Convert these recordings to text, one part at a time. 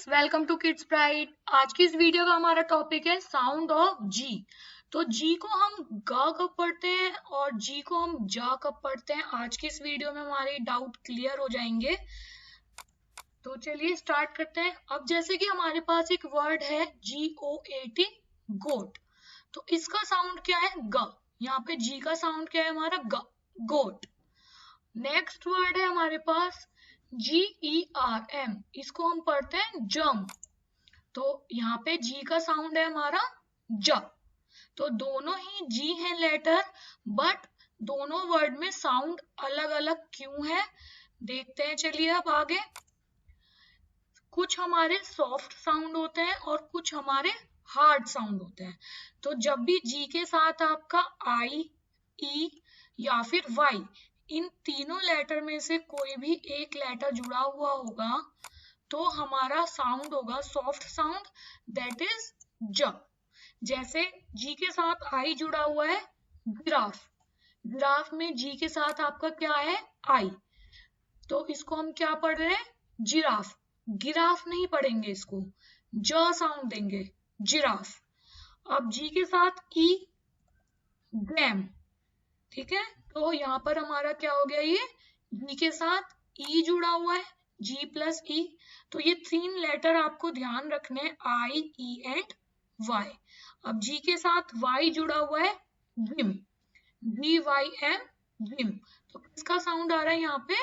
Friends, welcome to Kids Pride. आज की इस वीडियो का हमारा टॉपिक है साउंड ऑफ जी। तो जी को हम ग कब पढ़ते हैं और जी को हम जा कब पढ़ते हैं, आज की इस वीडियो में हमारे डाउट क्लियर हो जाएंगे। तो चलिए स्टार्ट करते हैं। अब जैसे कि हमारे पास एक वर्ड है GOAT, गोट। तो इसका साउंड क्या है? ग। यहाँ पे जी का साउंड क्या है हमारा? ग, गोट। नेक्स्ट वर्ड है हमारे पास GERM, इसको हम पढ़ते हैं जम। तो यहाँ पे जी का साउंड है हमारा ज। तो दोनों ही जी है लेटर, बट दोनों वर्ड में साउंड अलग अलग क्यों है देखते हैं। चलिए अब आगे। कुछ हमारे सॉफ्ट साउंड होते हैं और कुछ हमारे हार्ड साउंड होते हैं। तो जब भी जी के साथ आपका आई, ई या फिर वाई, इन तीनों लेटर में से कोई भी एक लेटर जुड़ा हुआ होगा तो हमारा साउंड होगा सॉफ्ट साउंड, दैट इज ज। जैसे जी के साथ आई जुड़ा हुआ है जिराफ, जिराफ में जी के साथ आपका क्या है? आई। तो इसको हम क्या पढ़ रहे हैं? जिराफ। गिराफ नहीं पढ़ेंगे, इसको ज साउंड देंगे, जिराफ। अब जी के साथ ई, गैम। ठीक है, तो यहाँ पर हमारा क्या हो गया? ये जी के साथ ई जुड़ा हुआ है, जी प्लस ई। तो ये तीन लेटर आपको ध्यान रखने हैं, आई, ई एंड वाई। अब जी के साथ वाई जुड़ा हुआ है विम, VYM, विम। तो किसका साउंड आ रहा है यहाँ पे?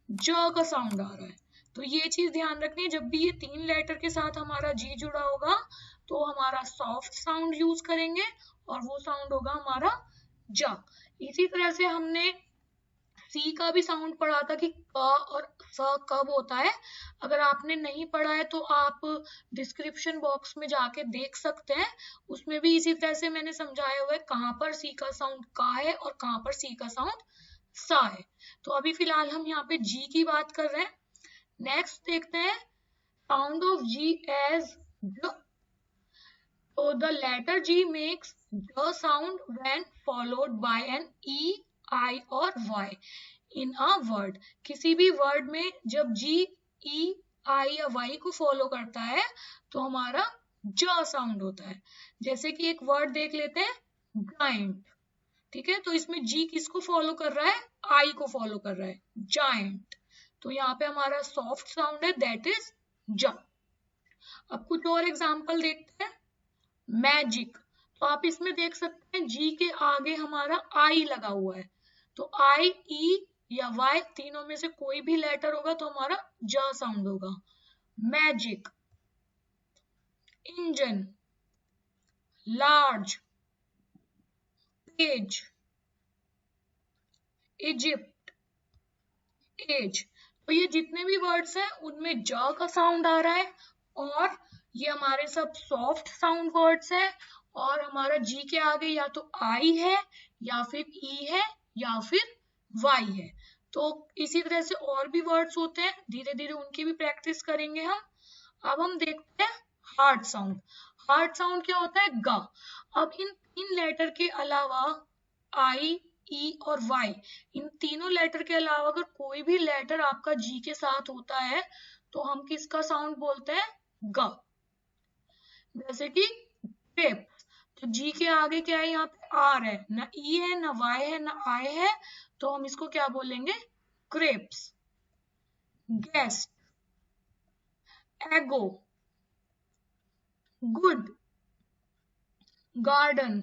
ज का साउंड आ रहा है। तो ये चीज ध्यान रखनी है, जब भी ये तीन लेटर के साथ हमारा जी जुड़ा होगा तो हमारा सॉफ्ट साउंड यूज करेंगे और वो साउंड होगा हमारा ज। इसी तरह से हमने सी का भी साउंड पढ़ा था कि क और स कब होता है। अगर आपने नहीं पढ़ा है तो आप डिस्क्रिप्शन बॉक्स में जाके देख सकते हैं, उसमें भी इसी तरह से मैंने समझाया हुआ है कहाँ पर सी का साउंड का है और कहाँ पर सी का साउंड सा है। तो अभी फिलहाल हम यहाँ पे जी की बात कर रहे हैं। नेक्स्ट देखते हैं साउंड ऑफ जी एज ज। So the letter G makes the sound when followed by an E, I और Y in a word। किसी भी वर्ड में जब G, E, I या Y को फॉलो करता है तो हमारा ज साउंड होता है। जैसे कि एक वर्ड देख लेते हैं, जायंट। ठीक है, तो इसमें G किसको फॉलो कर रहा है? I को फॉलो कर रहा है, जायंट। तो यहाँ पे हमारा सॉफ्ट साउंड है, दैट इज ज। अब कुछ और एग्जाम्पल देखते हैं। मैजिक, तो आप इसमें देख सकते हैं जी के आगे हमारा आई लगा हुआ है, तो आई, ई या वाई तीनों में से कोई भी लेटर होगा तो हमारा ज साउंड होगा। Magic, engine, large, page, Egypt, age. तो ये जितने भी वर्ड्स हैं उनमें ज का साउंड आ रहा है और ये हमारे सब सॉफ्ट साउंड वर्ड्स हैं और हमारा जी के आगे या तो आई है या फिर ई है या फिर वाई है। तो इसी तरह से और भी वर्ड्स होते हैं, धीरे धीरे उनकी भी प्रैक्टिस करेंगे हम। अब हम देखते हैं हार्ड साउंड। हार्ड साउंड क्या होता है? ग। अब इन तीन लेटर के अलावा आई, ई और वाई, इन तीनों लेटर के अलावा अगर कोई भी लेटर आपका जी के साथ होता है तो हम किसका साउंड बोलते हैं? ग। जैसे कि ग्रेप, तो जी के आगे क्या है? यहाँ पे आर है, ना ई है, ना वाई है, ना आई है, तो हम इसको क्या बोलेंगे? ग्रेप्स। गेस्ट, एगो, गुड, गार्डन,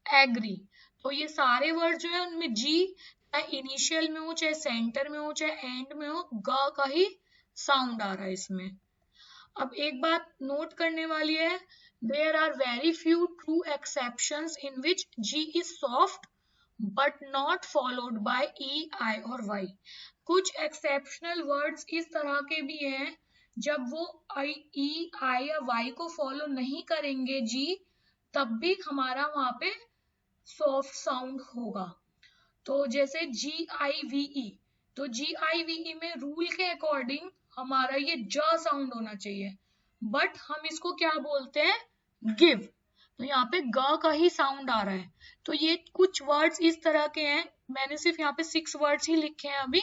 एग्री। तो ये सारे वर्ड जो है उनमें जी चाहे इनिशियल में हो, चाहे सेंटर में हो, चाहे एंड में हो, ग का ही साउंड आ रहा है इसमें। अब एक बात नोट करने वाली है, there are very few true exceptions in which G is soft but not followed by E, I और Y। कुछ एक्सेप्शनल वर्ड्स इस तरह के भी हैं जब वो E, I या Y को फॉलो नहीं करेंगे G, तब भी हमारा वहां पे सॉफ्ट साउंड होगा। तो जैसे GIVE, तो GIVE में रूल के अकॉर्डिंग हमारा ये ज साउंड होना चाहिए, बट हम इसको क्या बोलते हैं? गिव। तो यहाँ पे ग का ही साउंड आ रहा है। तो ये कुछ वर्ड्स इस तरह के हैं, मैंने सिर्फ यहाँ पे 6 वर्ड्स ही लिखे हैं अभी,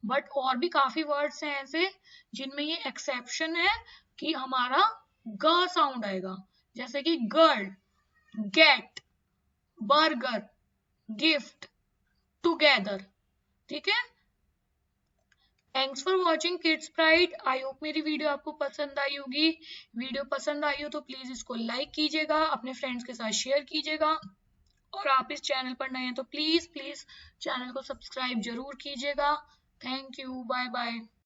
बट और भी काफी वर्ड्स हैं ऐसे जिनमें ये एक्सेप्शन है कि हमारा ग साउंड आएगा, जैसे कि girl, get, burger, gift, together. ठीक है, thanks for watching Kids Pride. I hope मेरी वीडियो आपको पसंद आई होगी। वीडियो पसंद आई हो तो प्लीज इसको लाइक कीजिएगा, अपने फ्रेंड्स के साथ शेयर कीजिएगा, और आप इस चैनल पर नए हैं तो प्लीज प्लीज चैनल को सब्सक्राइब जरूर कीजिएगा। Thank you, bye bye.